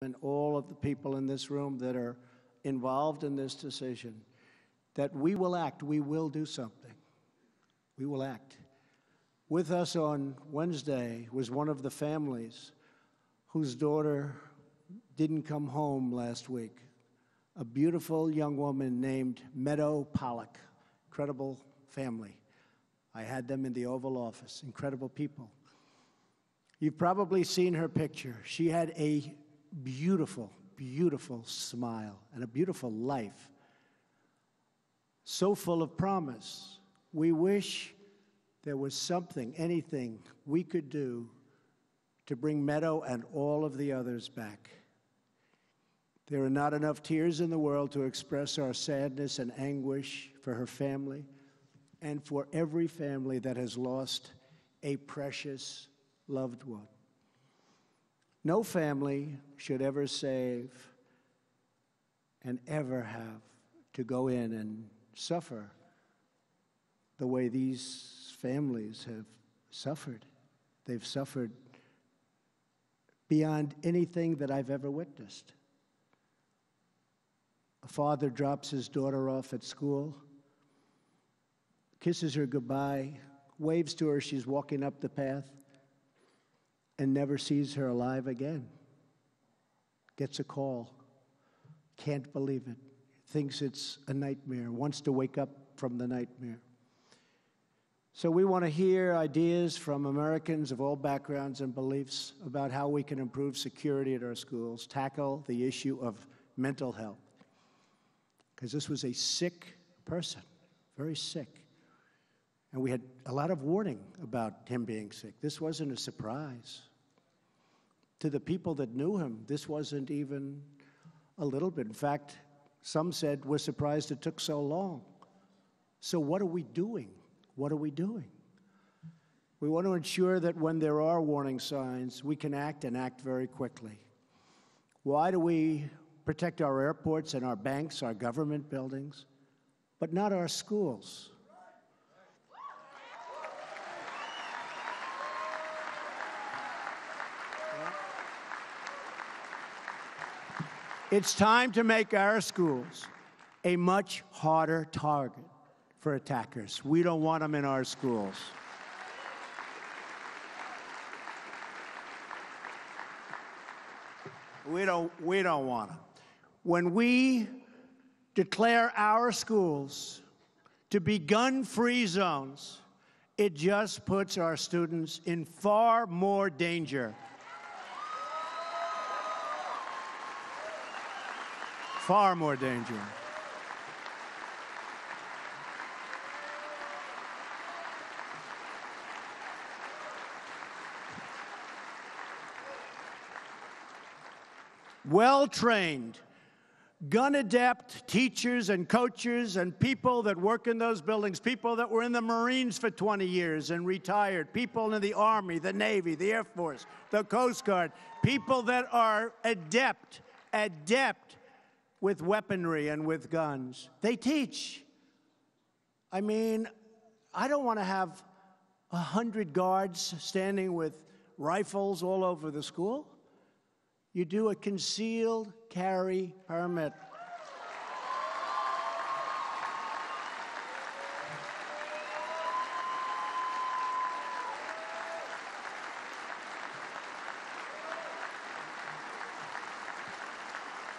and all of the people in this room that are involved in this decision, that we will act, we will do something. We will act. With us on Wednesday was one of the families whose daughter didn't come home last week, a beautiful young woman named Meadow Pollock. Incredible family. I had them in the Oval Office, incredible people. You've probably seen her picture. She had a beautiful, beautiful smile and a beautiful life, so full of promise. We wish there was something, anything we could do to bring Meadow and all of the others back. There are not enough tears in the world to express our sadness and anguish for her family and for every family that has lost a precious loved one. No family should ever save and ever have to go in and suffer the way these families have suffered. They've suffered beyond anything that I've ever witnessed. A father drops his daughter off at school, kisses her goodbye, waves to her, she's walking up the path, and never sees her alive again. Gets a call, can't believe it, thinks it's a nightmare, wants to wake up from the nightmare. So we want to hear ideas from Americans of all backgrounds and beliefs about how we can improve security at our schools, tackle the issue of mental health. Because this was a sick person, very sick. And we had a lot of warning about him being sick. This wasn't a surprise. To the people that knew him, this wasn't even a little bit. In fact, some said, we're surprised it took so long. So what are we doing? What are we doing? We want to ensure that when there are warning signs, we can act and act very quickly. Why do we protect our airports and our banks, our government buildings, but not our schools? It's time to make our schools a much harder target for attackers. We don't want them in our schools. We don't want them. When we declare our schools to be gun-free zones, it just puts our students in far more danger. Far more danger. Well-trained, gun-adept teachers and coaches and people that work in those buildings, people that were in the Marines for 20 years and retired, people in the Army, the Navy, the Air Force, the Coast Guard, people that are adept with weaponry and with guns. They teach. I mean, I don't want to have 100 guards standing with rifles all over the school. You do a concealed carry permit.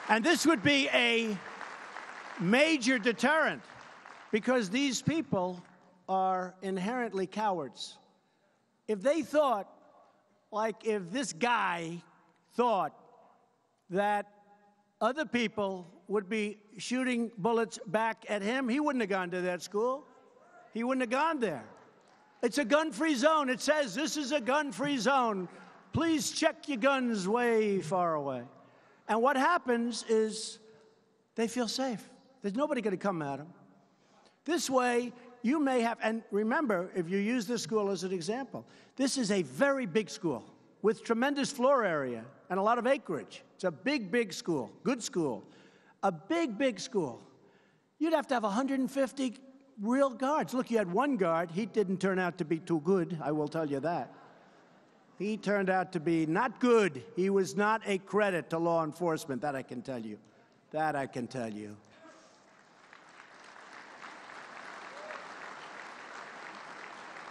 And this would be a major deterrent because these people are inherently cowards. If they thought, like if this guy thought that other people would be shooting bullets back at him, he wouldn't have gone to that school. He wouldn't have gone there. It's a gun-free zone. It says this is a gun-free zone. Please check your guns way far away. And what happens is they feel safe. There's nobody going to come at them. This way, you may have, and remember, if you use this school as an example, this is a very big school with tremendous floor area and a lot of acreage. It's a big, big school, good school, a big, big school. You'd have to have 150 real guards. Look, you had one guard. He didn't turn out to be too good, I will tell you that. He turned out to be not good. He was not a credit to law enforcement. That I can tell you. That I can tell you.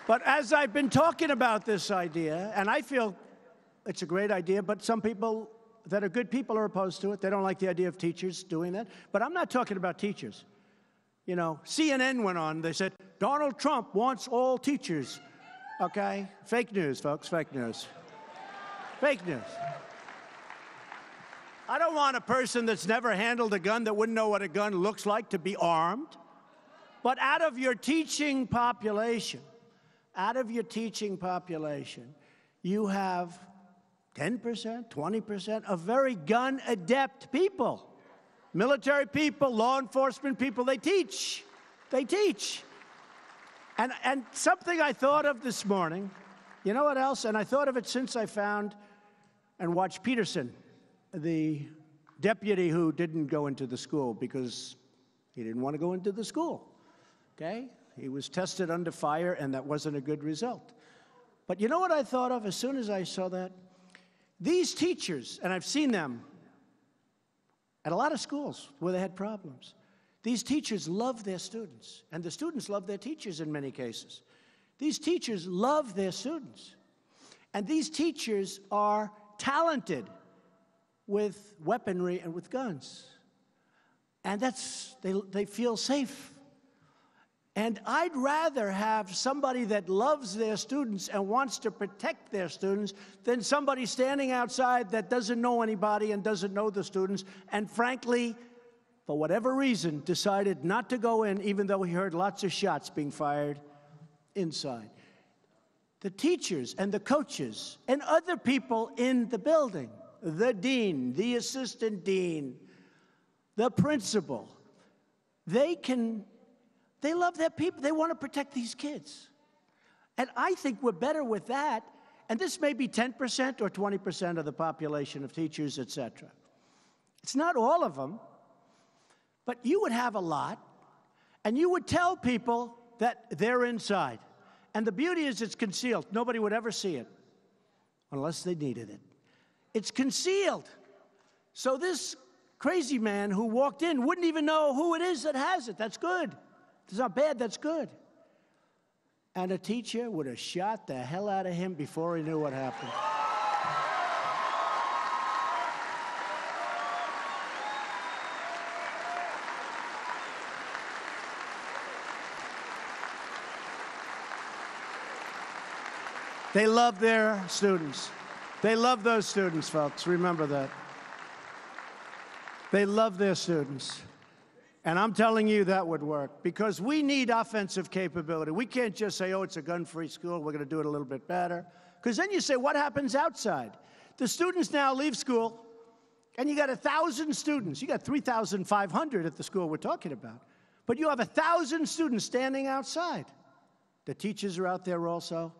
But as I've been talking about this idea, and I feel it's a great idea, but some people that are good people are opposed to it. They don't like the idea of teachers doing that. But I'm not talking about teachers. You know, CNN went on. They said, Donald Trump wants all teachers. Okay? Fake news, folks. Fake news. Fake news. I don't want a person that's never handled a gun, that wouldn't know what a gun looks like, to be armed. But out of your teaching population, you have 10%, 20% of very gun-adept people. Military people, law enforcement people, they teach. They teach. And something I thought of this morning, you know what else? And I thought of it since I found and watched Peterson, the deputy who didn't go into the school because he didn't want to go into the school, okay? He was tested under fire, and that wasn't a good result. But you know what I thought of as soon as I saw that? These teachers, and I've seen them at a lot of schools where they had problems. These teachers love their students, and the students love their teachers in many cases. These teachers love their students, and these teachers are talented with weaponry and with guns. And they feel safe. And I'd rather have somebody that loves their students and wants to protect their students than somebody standing outside that doesn't know anybody and doesn't know the students, and frankly, for whatever reason, decided not to go in, even though he heard lots of shots being fired inside. The teachers and the coaches and other people in the building, the dean, the assistant dean, the principal, they love their people. They want to protect these kids. And I think we're better with that. And this may be 10% or 20% of the population of teachers, et cetera. It's not all of them, but you would have a lot, and you would tell people that they're inside. And the beauty is it's concealed. Nobody would ever see it unless they needed it. It's concealed. So this crazy man who walked in wouldn't even know who it is that has it. That's good. It's not bad, that's good. And a teacher would have shot the hell out of him before he knew what happened. They love their students. They love those students, folks. Remember that. They love their students. And I'm telling you that would work, because we need offensive capability. We can't just say, oh, it's a gun-free school, we're going to do it a little bit better. Because then you say, what happens outside? The students now leave school, and you got 1,000 students. You got 3,500 at the school we're talking about. But you have 1,000 students standing outside. The teachers are out there also.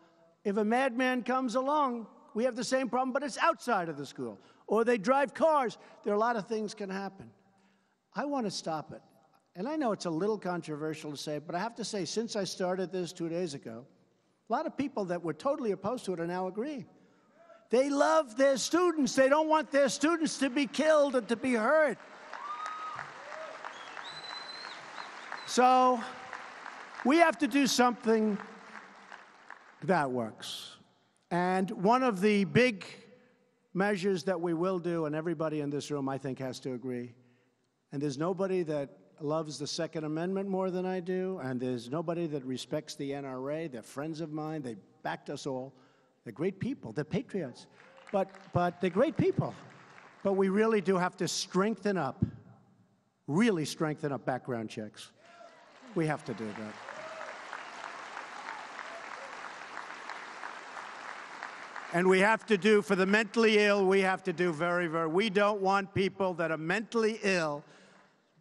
If a madman comes along, we have the same problem, but it's outside of the school. Or they drive cars. There are a lot of things can happen. I want to stop it. And I know it's a little controversial to say, but I have to say, since I started this 2 days ago, a lot of people that were totally opposed to it are now agreeing. They love their students. They don't want their students to be killed or to be hurt. So we have to do something that works. And one of the big measures that we will do, and everybody in this room, I think, has to agree, and there's nobody that loves the Second Amendment more than I do, and there's nobody that respects the NRA. They're friends of mine. They backed us all. They're great people. They're patriots. But they're great people. But we really do have to strengthen up, really strengthen up background checks. We have to do that. And we have to do, for the mentally ill, we have to do we don't want people that are mentally ill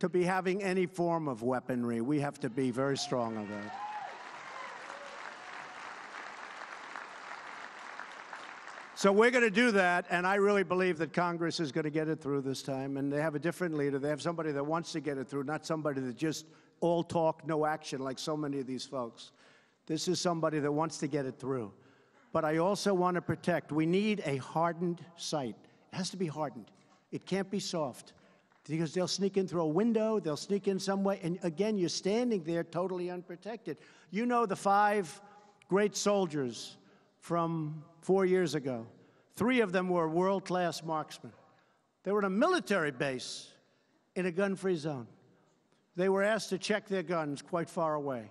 to be having any form of weaponry. We have to be very strong on that. So we're going to do that, and I really believe that Congress is going to get it through this time, and they have a different leader. They have somebody that wants to get it through, not somebody that just all talk, no action, like so many of these folks. This is somebody that wants to get it through. but I also want to protect. We need a hardened site. It has to be hardened. It can't be soft, because they'll sneak in through a window, they'll sneak in some way, and again, you're standing there totally unprotected. You know the 5 great soldiers from 4 years ago. 3 of them were world-class marksmen. They were in a military base in a gun-free zone. They were asked to check their guns quite far away.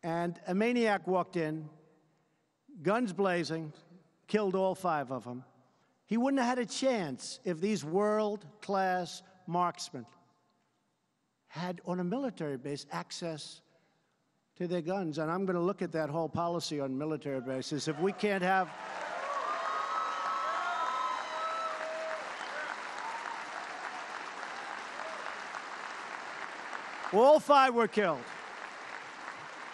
And a maniac walked in, guns blazing, killed all 5 of them. He wouldn't have had a chance if these world-class marksmen had, on a military base, access to their guns. And I'm going to look at that whole policy on military bases. If we can't have... All 5 were killed.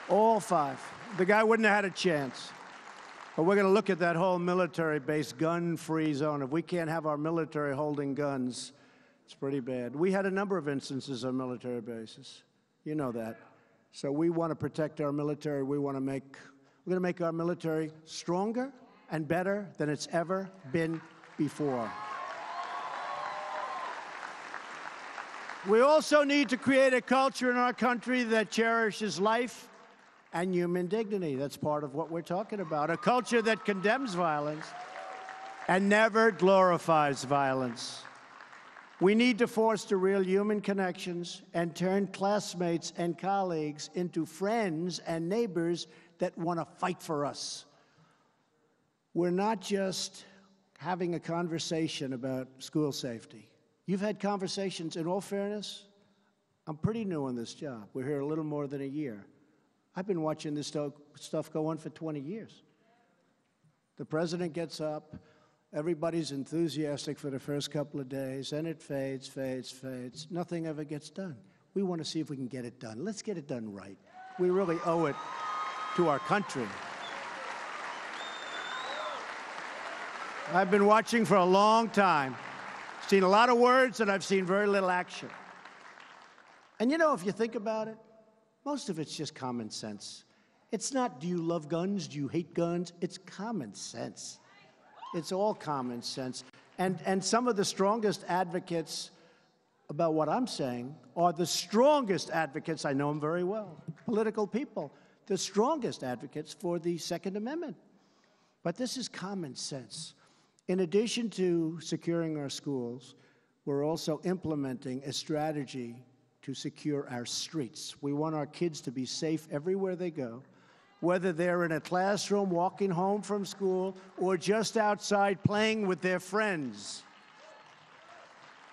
All 5. The guy wouldn't have had a chance. But we're going to look at that whole military base, gun-free zone. If we can't have our military holding guns, it's pretty bad. We had a number of instances on military bases. You know that. So we want to protect our military. We're going to make our military stronger and better than it's ever been before. We also need to create a culture in our country that cherishes life and human dignity. That's part of what we're talking about. A culture that condemns violence and never glorifies violence. We need to foster real human connections and turn classmates and colleagues into friends and neighbors that want to fight for us. We're not just having a conversation about school safety. You've had conversations, in all fairness, I'm pretty new on this job. We're here a little more than a year. I've been watching this stuff go on for 20 years. The president gets up, everybody's enthusiastic for the first couple of days, and it fades, fades, fades. Nothing ever gets done. We want to see if we can get it done. Let's get it done right. We really owe it to our country. I've been watching for a long time. Seen a lot of words, and I've seen very little action. And you know, if you think about it, most of it's just common sense. It's not, do you love guns? Do you hate guns? It's common sense. It's all common sense. And some of the strongest advocates about what I'm saying are the strongest advocates, I know them very well, political people, the strongest advocates for the Second Amendment. But this is common sense. In addition to securing our schools, we're also implementing a strategy to secure our streets. We want our kids to be safe everywhere they go, whether they're in a classroom, walking home from school, or just outside playing with their friends.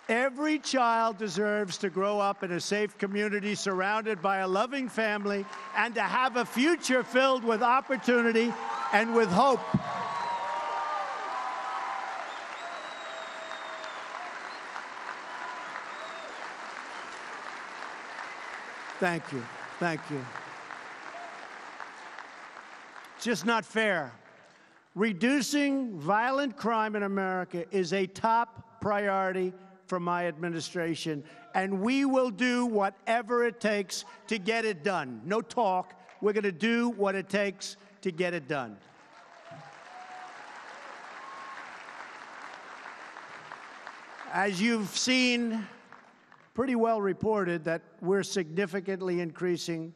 Every child deserves to grow up in a safe community surrounded by a loving family and to have a future filled with opportunity and with hope. Thank you. Thank you. It's just not fair. Reducing violent crime in America is a top priority for my administration, and we will do whatever it takes to get it done. No talk. We're going to do what it takes to get it done. As you've seen, pretty well reported that we're significantly increasing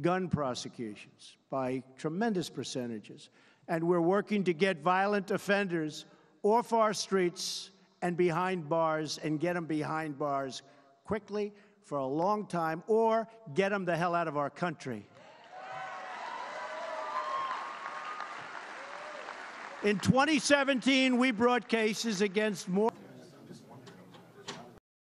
gun prosecutions by tremendous percentages. And we're working to get violent offenders off our streets and behind bars, and get them behind bars quickly for a long time, or get them the hell out of our country. In 2017, we brought cases against more